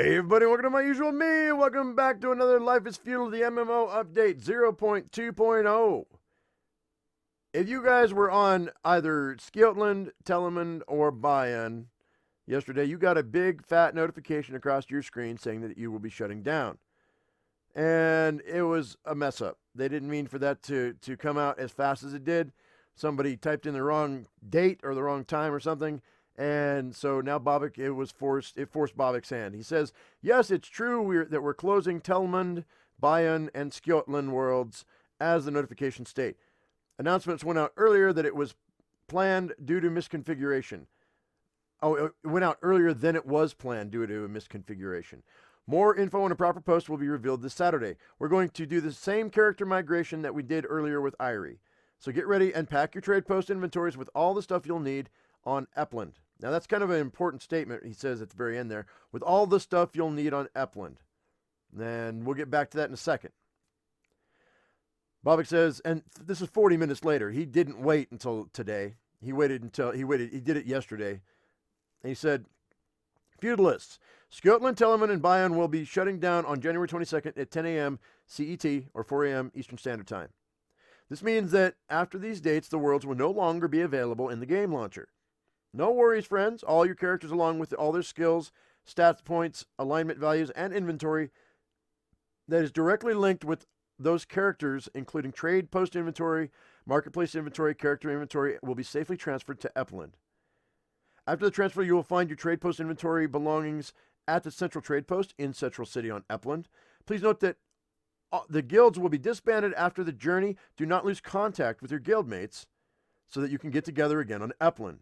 Hey everybody, welcome to my usual me. Welcome back to another Life is Feudal the MMO update 0.2.0. If you guys were on either Skiltland, Telemann, or Bayan yesterday, you got a big fat notification across your screen saying that you will be shutting down. And it was a mess up. They didn't mean for that to come out as fast as it did. Somebody typed in the wrong date or the wrong time or something. And so now Bobik, it forced Bobik's hand. He says, yes, it's true that we're closing Telmund, Bayan, and Skjotland worlds as the notification state. Announcements went out earlier that it was planned due to misconfiguration. Oh, it went out earlier than it was planned due to a misconfiguration. More info on a proper post will be revealed this Saturday. We're going to do the same character migration that we did earlier with Irie. So get ready and pack your trade post inventories with all the stuff you'll need on Epland. Now, that's kind of an important statement, he says at the very end there, with all the stuff you'll need on Epland. And we'll get back to that in a second. Bobik says, and this is 40 minutes later. He didn't wait until today. He did it yesterday. And he said, Feudalists, Skjotland, Telemann, and Bayan will be shutting down on January 22nd at 10 a.m. CET or 4 a.m. Eastern Standard Time. This means that after these dates, the worlds will no longer be available in the game launcher. No worries, friends. All your characters, along with all their skills, stats points, alignment values, and inventory that is directly linked with those characters, including trade post inventory, marketplace inventory, character inventory, will be safely transferred to Epland. After the transfer, you will find your trade post inventory belongings at the central trade post in Central City on Epland. Please note that the guilds will be disbanded after the journey. Do not lose contact with your guildmates so that you can get together again on Epland.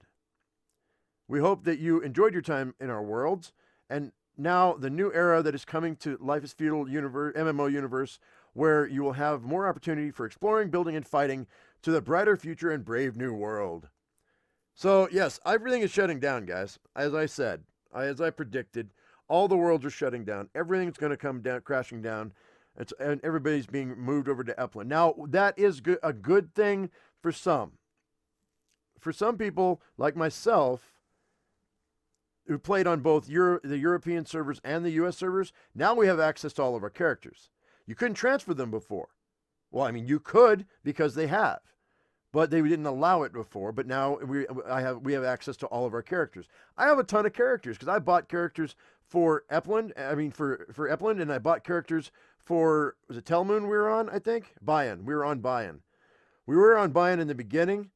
We hope that you enjoyed your time in our worlds, and now the new era that is coming to Life is Feudal MMO universe, where you will have more opportunity for exploring, building, and fighting to the brighter future and brave new world. So, yes, everything is shutting down, guys. As I said, as I predicted, all the worlds are shutting down. Everything's going to come down, crashing down, and everybody's being moved over to Epland. Now, that is a good thing for some. For some people, like myself, who played on both the European servers and the US servers, now we have access to all of our characters. You couldn't transfer them before. Well, I mean, you could because they have, but they didn't allow it before. But now we have access to all of our characters. I have a ton of characters because I bought characters for Epland. I mean, for Epland, and I bought characters for, was it Telmoon we were on? I think Bayan. We were on Bayan. We were on Bayan in the beginning.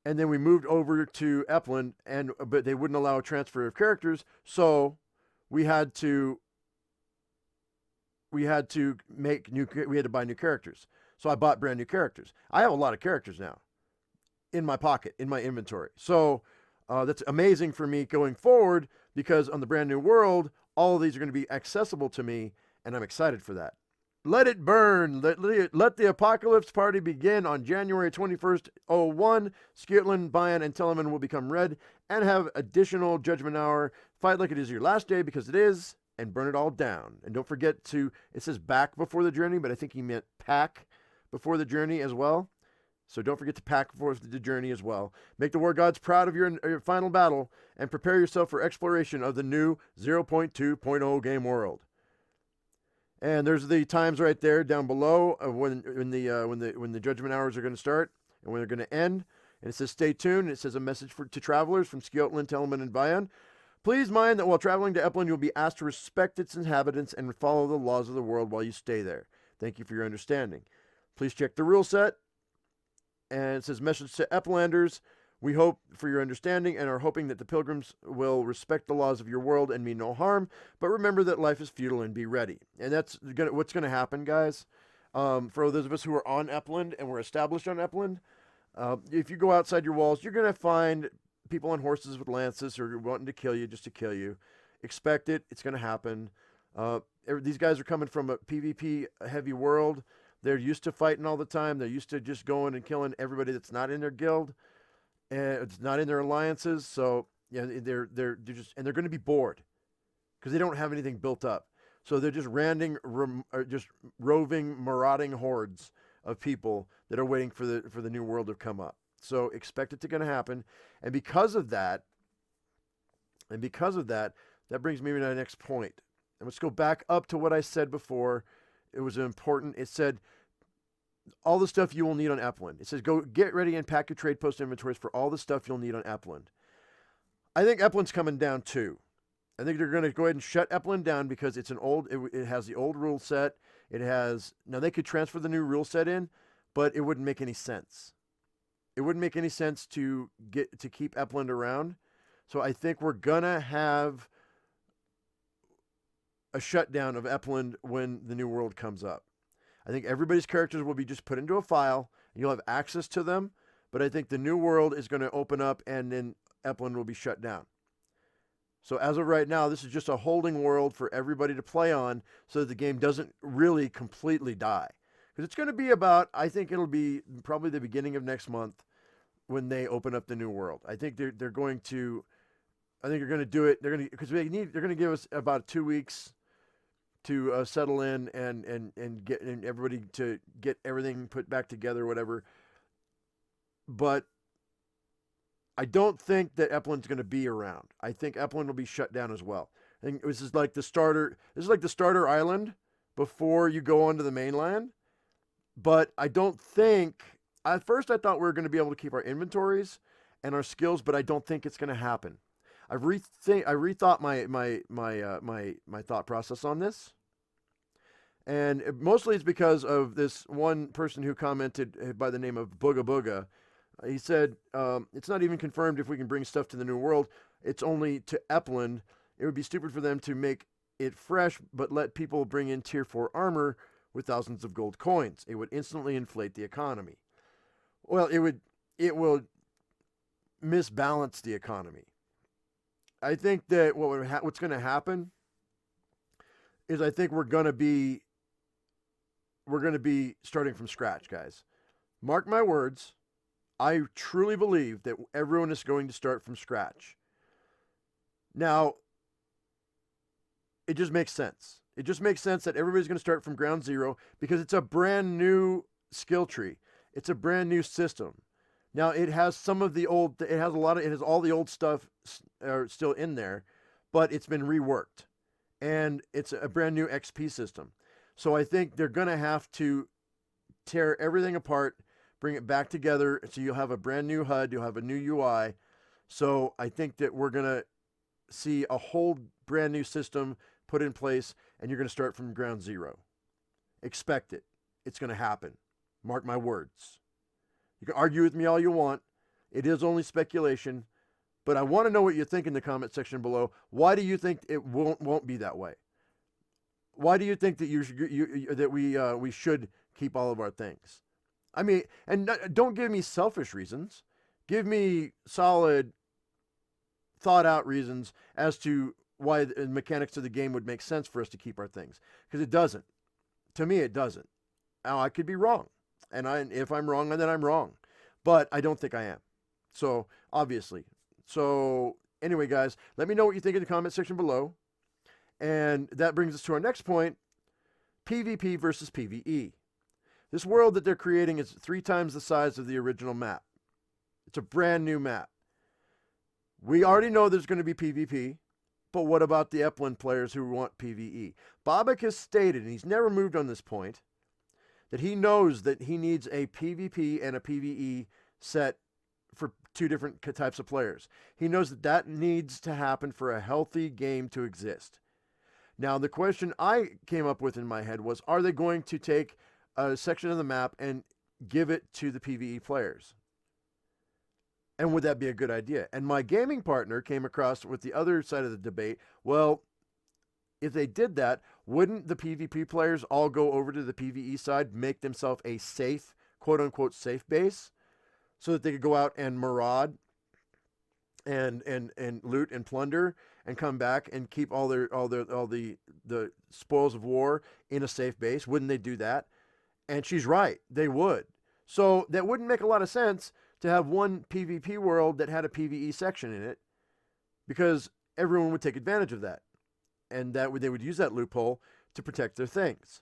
And then we moved over to Epland, but they wouldn't allow a transfer of characters, so we had to buy new characters. So I bought brand new characters. I have a lot of characters now in my pocket, in my inventory. So that's amazing for me going forward because on the brand new world, all of these are going to be accessible to me, and I'm excited for that. Let it burn. Let the apocalypse party begin on January 21st, 01. Skjotland, Bayan, and Telemann will become red and have additional Judgment Hour. Fight like it is your last day because it is, and burn it all down. And don't forget it says back before the journey, but I think he meant pack before the journey as well. So don't forget to pack before the journey as well. Make the war gods proud of your final battle and prepare yourself for exploration of the new 0.2.0 game world. And there's the times right there down below of when the judgment hours are going to start and when they're going to end. And it says stay tuned. It says a message to travelers from Skjotland, Telemann, and Bayan. Please mind that while traveling to Epland, you'll be asked to respect its inhabitants and follow the laws of the world while you stay there. Thank you for your understanding. Please check the rule set. And it says message to Eplanders. We hope for your understanding and are hoping that the pilgrims will respect the laws of your world and mean no harm. But remember that life is feudal and be ready. And that's what's going to happen, guys. For those of us who are on Epland and we're established on Epland, if you go outside your walls, you're going to find people on horses with lances who are wanting to kill you just to kill you. Expect it. It's going to happen. These guys are coming from a PvP heavy world. They're used to fighting all the time. They're used to just going and killing everybody that's not in their guild. And it's not in their alliances, so yeah, they're going to be bored because they don't have anything built up. So they're just roving, marauding hordes of people that are waiting for the new world to come up. So expect it to going to happen, and because of that, that brings me to my next point. And let's go back up to what I said before. It was important. It said all the stuff you will need on Upland. It says go get ready and pack your trade post inventories for all the stuff you'll need on Upland. I think Upland's coming down too. I think they're going to go ahead and shut Upland down because it's it has the old rule set. Now they could transfer the new rule set in, but it wouldn't make any sense. It wouldn't make any sense to keep Upland around. So I think we're going to have a shutdown of Upland when the new world comes up. I think everybody's characters will be just put into a file, and you'll have access to them, but I think the new world is going to open up, and then Upland will be shut down. So as of right now, this is just a holding world for everybody to play on so that the game doesn't really completely die. Because it's going to be I think it'll be probably the beginning of next month when they open up the new world. I think they're going to do it. They're going to give us about 2 weeks to settle in and get everybody to get everything put back together, whatever. But I don't think that Upland's going to be around. I think Upland will be shut down as well. I think this is like the starter. This is like the starter island before you go onto the mainland. But I don't think. At first, I thought we were going to be able to keep our inventories and our skills, but I don't think it's going to happen. I rethought my thought process on this, and mostly it's because of this one person who commented by the name of Booga Booga. He said, it's not even confirmed if we can bring stuff to the new world. It's only to Upland. It would be stupid for them to make it fresh, but let people bring in tier 4 armor with thousands of gold coins. It would instantly inflate the economy. Well, it will misbalance the economy. I think that what's going to happen is I think we're going to be starting from scratch, guys. Mark my words. I truly believe that everyone is going to start from scratch. Now, it just makes sense. It just makes sense that everybody's going to start from ground zero because it's a brand new skill tree. It's a brand new system. Now, it has some of the old, it has all the old stuff still in there, but it's been reworked. And it's a brand new XP system. So I think they're going to have to tear everything apart, bring it back together, so you'll have a brand new HUD, you'll have a new UI. So I think that we're going to see a whole brand new system put in place, and you're going to start from ground zero. Expect it. It's going to happen. Mark my words. You can argue with me all you want. It is only speculation, but I want to know what you think in the comment section below. Why do you think it won't be that way? Why do you think that we should keep all of our things? I mean, and don't give me selfish reasons. Give me solid, thought-out reasons as to why the mechanics of the game would make sense for us to keep our things. Because it doesn't. To me, it doesn't. Now, I could be wrong. And if I'm wrong, then I'm wrong. But I don't think I am. So, obviously. So, anyway, guys, let me know what you think in the comment section below. And that brings us to our next point, PvP versus PvE. This world that they're creating is 3 times the size of the original map. It's a brand new map. We already know there's going to be PvP, but what about the Upland players who want PvE? Bobak has stated, and he's never moved on this point, that he knows that he needs a PvP and a PvE set for 2 different types of players. He knows that needs to happen for a healthy game to exist. Now, the question I came up with in my head was, are they going to take a section of the map and give it to the PvE players? And would that be a good idea? And my gaming partner came across with the other side of the debate. Well, if they did that, wouldn't the PvP players all go over to the PvE side, make themselves a safe, quote-unquote, safe base, so that they could go out and maraud and loot and plunder and come back and keep all the spoils of war in a safe base? Wouldn't they do that? And she's right, they would. So that wouldn't make a lot of sense to have one PvP world that had a PvE section in it, because everyone would take advantage of that. And they would use that loophole to protect their things.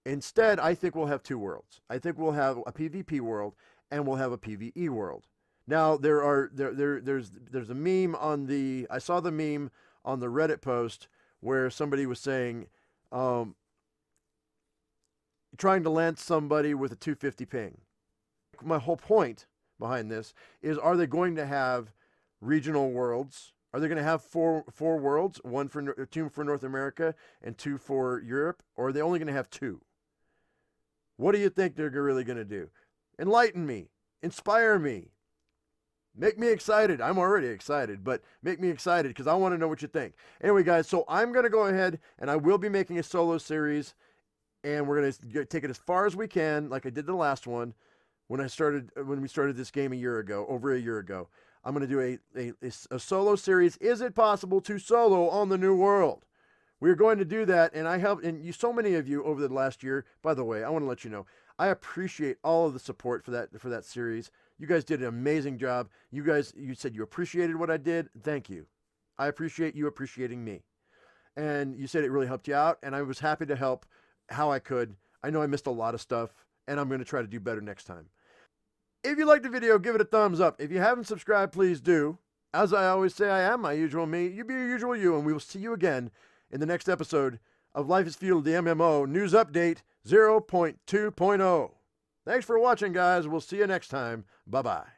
Instead, I think we'll have 2 worlds. I think we'll have a PvP world and we'll have a PvE world. Now, there's a meme on I saw the meme on the Reddit post where somebody was saying, trying to lance somebody with a 250 ping. My whole point behind this is, are they going to have regional worlds? Are they going to have four worlds, two for North America and 2 for Europe, or are they only going to have 2? What do you think they're really going to do? Enlighten me, inspire me, make me excited. I'm already excited, but make me excited because I want to know what you think. Anyway, guys, so I'm going to go ahead and I will be making a solo series, and we're going to take it as far as we can, like I did the last one when we started this game over a year ago. I'm going to do a solo series. Is it possible to solo on the New World? We're going to do that, and so many of you over the last year. By the way, I want to let you know, I appreciate all of the support for that series. You guys did an amazing job. You said you appreciated what I did. Thank you. I appreciate you appreciating me. And you said it really helped you out, and I was happy to help how I could. I know I missed a lot of stuff, and I'm going to try to do better next time. If you liked the video, give it a thumbs up. If you haven't subscribed, please do. As I always say, I am my usual me. You be your usual you, and we will see you again in the next episode of Life is Feudal, the MMO News Update 0.2.0. Thanks for watching, guys. We'll see you next time. Bye-bye.